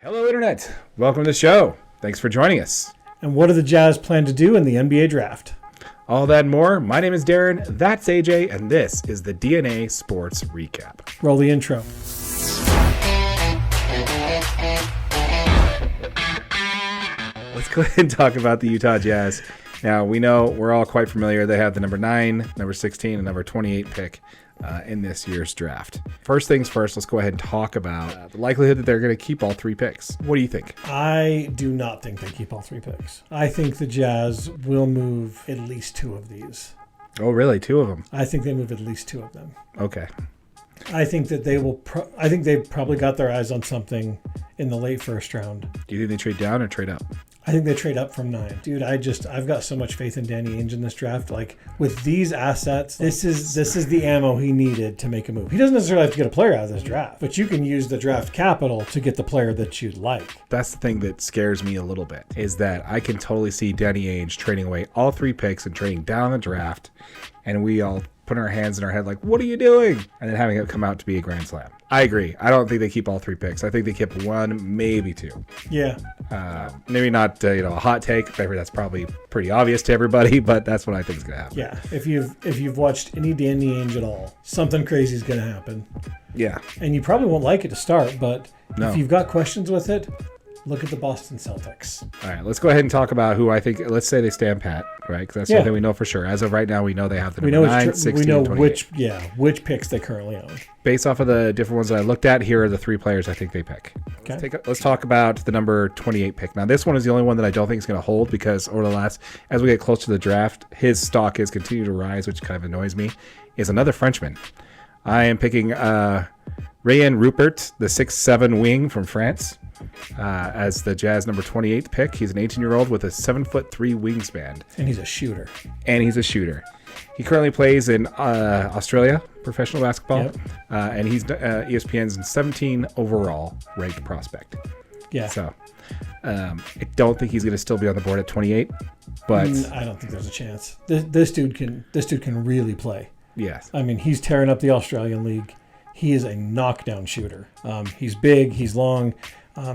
Hello, Internet. Welcome to the show. Thanks for joining us. And what do the Jazz plan to do in the NBA draft? All that and more. My name is Darren. That's AJ, and this is the DNA Sports Recap. Roll the intro. Let's go ahead and talk about the Utah Jazz. Now, we know we're all quite familiar. They have the number 9, number 16, and number 28 pick in this year's draft. First things first, let's go ahead and talk about the likelihood that they're going to keep all 3 picks. What do you think? I do not think they keep all 3 picks. I think the Jazz will move at least 2 of these. Oh, really? 2 of them? I think they move at least 2 of them. Okay. I think that they will. I think they've probably got their eyes on something in the late first round. Do you think they trade down or trade up? I think they trade up from 9. Dude, I've got so much faith in Danny Ainge in this draft. Like, with these assets, this is the ammo he needed to make a move. He doesn't necessarily have to get a player out of this draft, but you can use the draft capital to get the player that you'd like. That's the thing that scares me a little bit, is that I can totally see Danny Ainge trading away all 3 picks and trading down the draft, and we all putting our hands in our head like, what are you doing? And then having it come out to be a grand slam. I agree. I don't think they keep all 3 picks. I think they keep 1, maybe 2. Yeah. Maybe not a hot take. Maybe that's probably pretty obvious to everybody, but that's what I think is going to happen. Yeah. If you've watched any Danny Ainge at all, something crazy is going to happen. Yeah. And you probably won't like it to start, but No. If you've got questions with it, look at the Boston Celtics. All right, let's go ahead and talk about who I think. Let's say they stand pat, right? Because that's something we know for sure. As of right now, we know they have the number 9, 16, we know 28. which picks they currently own. Based off of the different ones that I looked at, here are the 3 players I think they pick. Okay. Let's talk about the number 28 pick. Now, this one is the only one that I don't think is going to hold because as we get close to the draft, his stock is continuing to rise, which kind of annoys me, is another Frenchman. I am picking Rayan Rupert, the 6'7" wing from France. As the Jazz number 28 pick. He's an 18-year-old with a 7'3" wingspan. And he's a shooter. He currently plays in Australia, professional basketball. Yep. And he's ESPN's 17 overall ranked prospect. Yeah. So I don't think he's going to still be on the board at 28. But I don't think there's a chance. This dude can really play. Yes. I mean, he's tearing up the Australian League. He is a knockdown shooter. He's big. He's long.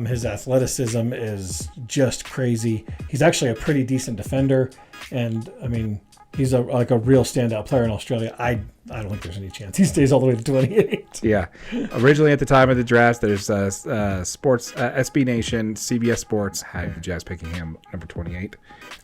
His athleticism is just crazy. He's actually a pretty decent defender, and I mean, he's a real standout player in Australia. I don't think there's any chance he stays all the way to 28. Yeah. Originally, at the time of the draft, there's Sports SB Nation, CBS Sports had the Jazz picking him number 28.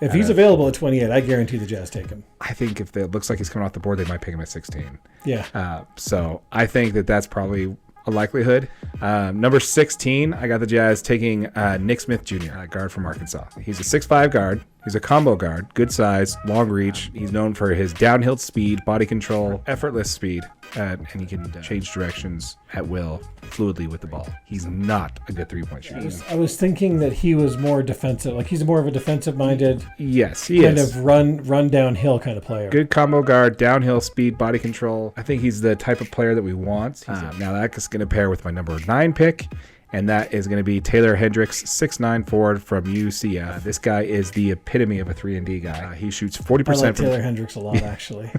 If he's available at 28, I guarantee the Jazz take him. I think if it looks like he's coming off the board, they might pick him at 16. Yeah. So I think that's probably a likelihood. Number 16, I got the Jazz taking Nick Smith Jr., guard from Arkansas. He's a 6'5" guard. He's a combo guard, good size, long reach. He's known for his downhill speed, body control, effortless speed, and he can change directions at will fluidly with the ball. He's not a good three-point shooter. I was thinking that he was more defensive. Like, he's more of a defensive-minded, yes, he kind is. of run downhill kind of player. Good combo guard, downhill speed, body control. I think he's the type of player that we want. Now that's going to pair with my number 9 pick. And that is going to be Taylor Hendricks, 6'9" forward from UCF. This guy is the epitome of a 3-and-D guy. He shoots 40%. I like Taylor Hendricks a lot, actually.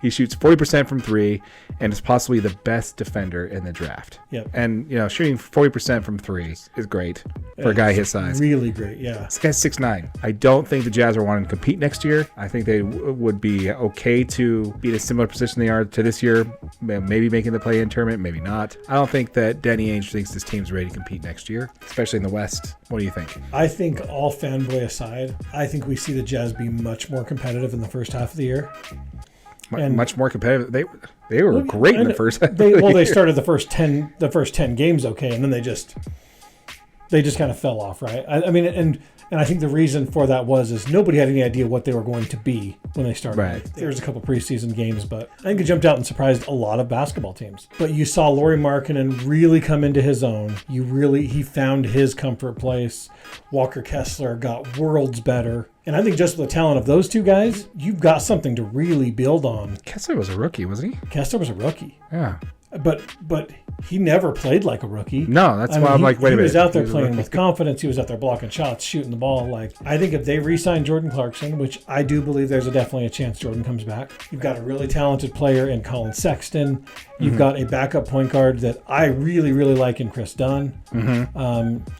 He shoots 40% from 3 and is possibly the best defender in the draft. Yep. And, shooting 40% from 3 is great for a guy his size. Really great, yeah. This guy's 6'9". I don't think the Jazz are wanting to compete next year. I think they would be okay to be in a similar position they are to this year, maybe making the play-in tournament, maybe not. I don't think that Danny Ainge thinks this team's ready to compete next year, especially in the West. What do you think? I think, all fanboy aside, I think we see the Jazz be much more competitive in the first half of the year. And much more competitive. They were great in the first half. They started the first 10 games okay, and then they just kind of fell off, right? I mean, and I think the reason for that is nobody had any idea what they were going to be when they started. Right. There was a couple preseason games, but I think it jumped out and surprised a lot of basketball teams. But you saw Lauri Markkanen really come into his own. He found his comfort place. Walker Kessler got worlds better. And I think just with the talent of those 2 guys, you've got something to really build on. Kessler was a rookie, wasn't he? Kessler was a rookie. Yeah. But he never played like a rookie. No, that's why I'm like, wait a minute. He was out there He was a playing rookie. with confidence. He was out there blocking shots, shooting the ball. Like, I think if they re-sign Jordan Clarkson, which I do believe there's definitely a chance Jordan comes back, you've got a really talented player in Colin Sexton. You've got a backup point guard that I really, really like in Chris Dunn.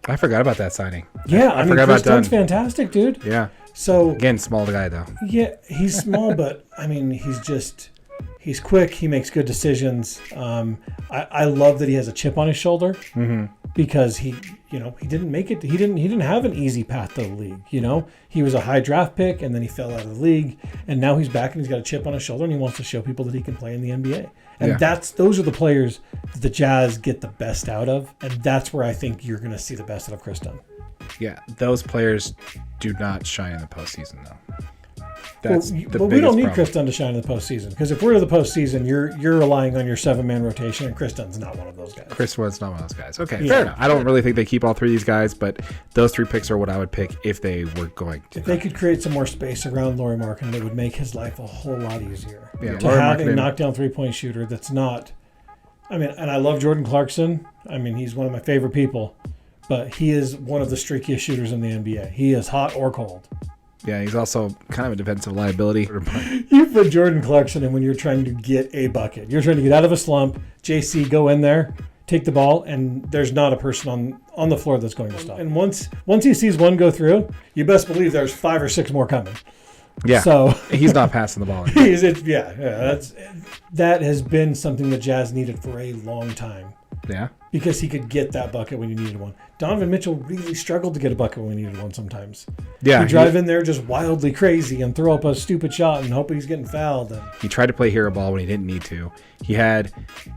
I forgot about that signing. Yeah, I mean, forgot Chris about Dunn's Dunn. fantastic, dude. Yeah. So, Again, small guy, though. yeah, he's small, but, I mean, he's quick. He makes good decisions. I love that he has a chip on his shoulder because he didn't make it. He didn't have an easy path to the league. He was a high draft pick and then he fell out of the league, and now he's back and he's got a chip on his shoulder and he wants to show people that he can play in the NBA. And those are the players that the Jazz get the best out of, and that's where I think you're going to see the best out of Chris Dunn. Yeah, those players do not shine in the postseason, though. That's the but we biggest don't need problem. Chris Dunn to shine in the postseason, because if we're to the postseason, you're relying on your 7-man rotation, and Chris Dunn's not one of those guys. Chris Wood's not one of those guys. Okay, Yeah. fair enough. I don't really think they keep all three of these guys, but those 3 picks are what I would pick if they were going to. If they could create some more space around Lauri Markkanen, it would make his life a whole lot easier. Yeah, To Lauri have a Markkanen- knockdown 3-point shooter that's not. I mean, and I love Jordan Clarkson. I mean, he's one of my favorite people, but he is one of the streakiest shooters in the NBA. He is hot or cold. Yeah, he's also kind of a defensive liability. You put Jordan Clarkson in when you're trying to get a bucket. You're trying to get out of a slump. JC, go in there, take the ball, and there's not a person on the floor that's going to stop. And once he sees one go through, you best believe there's 5 or 6 more coming. Yeah, So he's not passing the ball. That has been something the Jazz needed for a long time, Yeah, because he could get that bucket when you needed one. Donovan Mitchell really struggled to get a bucket when he needed one sometimes. yeah. He'd drive in there just wildly crazy and throw up a stupid shot and hope he's getting fouled. And He tried to play hero ball when he didn't need to. He had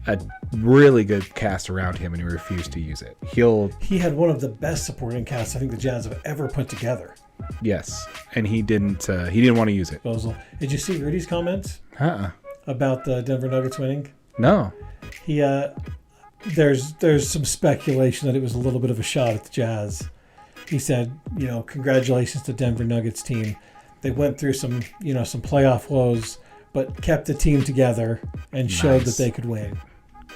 a really good cast around him, and he refused to use it. he had one of the best supporting casts I think the Jazz have ever put together. Yes, and he didn't want to use it. Did you see Rudy's comments about the Denver Nuggets winning? No. He there's some speculation that it was a little bit of a shot at the Jazz. He said, congratulations to Denver Nuggets team. They went through some playoff woes, but kept the team together and showed that they could win.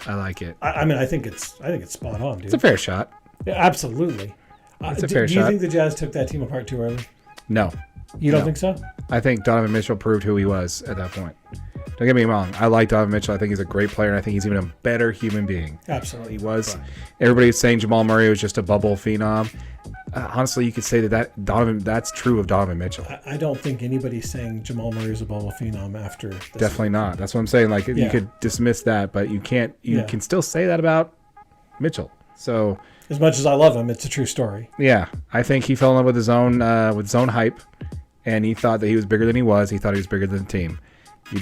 I like it. I mean, I think it's spot on, dude. It's a fair shot. Yeah, absolutely. It's a fair do you shot. think the Jazz took that team apart too early? No. You don't No. think so? I think Donovan Mitchell proved who he was at that point. Don't get me wrong. I like Donovan Mitchell. I think he's a great player, and I think he's even a better human being. Absolutely. He was. Everybody was saying Jamal Murray was just a bubble phenom. Honestly, you could say that's true of Donovan Mitchell. I don't think anybody's saying Jamal Murray is a bubble phenom after this. Definitely not. That's what I'm saying. Like, you Yeah. could dismiss that, but you can't. You Yeah. can still say that about Mitchell. So, As much as I love him, it's a true story. yeah, I think he fell in love with his own hype, and he thought that he was bigger than he was. He thought he was bigger than the team. If you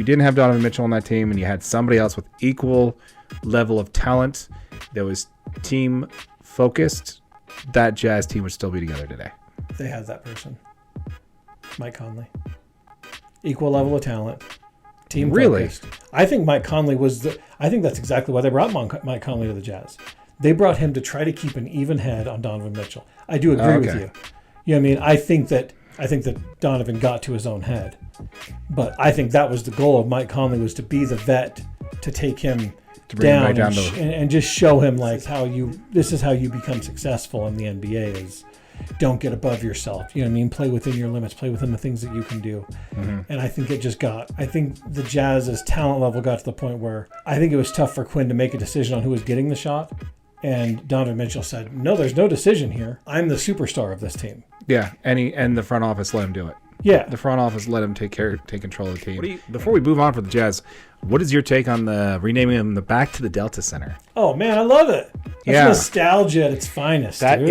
didn't have Donovan Mitchell on that team, and you had somebody else with equal level of talent that was team focused, that Jazz team would still be together today. They had that person. Mike Conley. Equal level of talent. Team Really? focused. I think Mike Conley I think that's exactly why they brought Mike Conley to the Jazz. They brought him to try to keep an even head on Donovan Mitchell. I do agree with Okay. you. You know what I mean? I think that Donovan got to his own head. But I think that was the goal of Mike Conley, was to be the vet, to take him bring him down, back down and just show him like this is how you become successful in the NBA is don't get above yourself. You know what I mean? Play within your limits, play within the things that you can do. And I think I think the Jazz's talent level got to the point where I think it was tough for Quinn to make a decision on who was getting the shot. And Donovan Mitchell said, no, there's no decision here. I'm the superstar of this team. Yeah, and the front office let him do it. Yeah. The front office let him take control of the team. Before we move on for the Jazz, what is your take on the renaming him the back to the Delta Center? Oh man, I love it. That's nostalgia at its finest. That dude.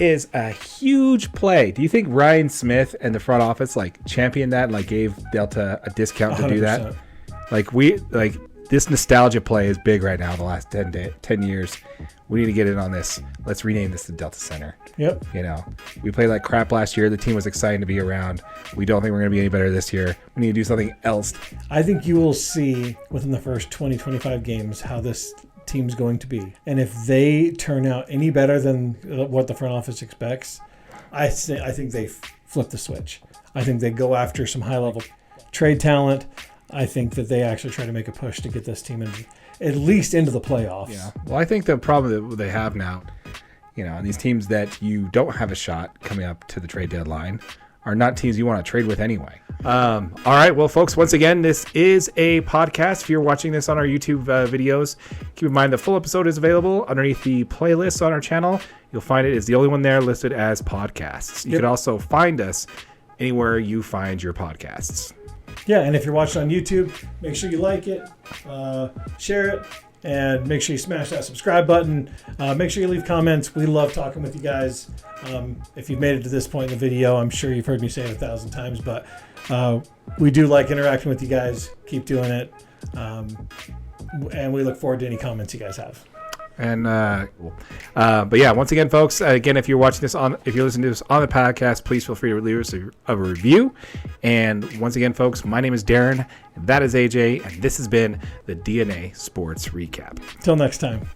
is a huge play. Do you think Ryan Smith and the front office championed that and gave Delta a discount to do that? 100%. This nostalgia play is big right now. The last 10 years, we need to get in on this. Let's rename this the Delta Center. Yep. We played like crap last year. The team was exciting to be around. We don't think we're going to be any better this year. We need to do something else. I think you will see within the first 20, 25 games how this team's going to be. And if they turn out any better than what the front office expects, I think they flip the switch. I think they go after some high-level trade talent. I think that they actually try to make a push to get this team in. at least into the playoffs. Yeah. Well, I think the problem that they have now, and these teams that you don't have a shot coming up to the trade deadline are not teams you want to trade with anyway. All right. Well, folks, once again, this is a podcast. If you're watching this on our YouTube videos, keep in mind the full episode is available underneath the playlist on our channel. You'll find it is the only one there listed as podcasts. You can also find us anywhere you find your podcasts. Yeah, and if you're watching on YouTube, make sure you like it, share it, and make sure you smash that subscribe button. Make sure you leave comments. We love talking with you guys. If you've made it to this point in the video, I'm sure you've heard me say it 1,000 times, but we do like interacting with you guys. Keep doing it. And we look forward to any comments you guys have. And but yeah, once again, folks, again, if you're listening to this on the podcast, please feel free to leave us a review. And once again, folks, my name is Darren, and that is AJ, and this has been the DNA Sports Recap. Till next time.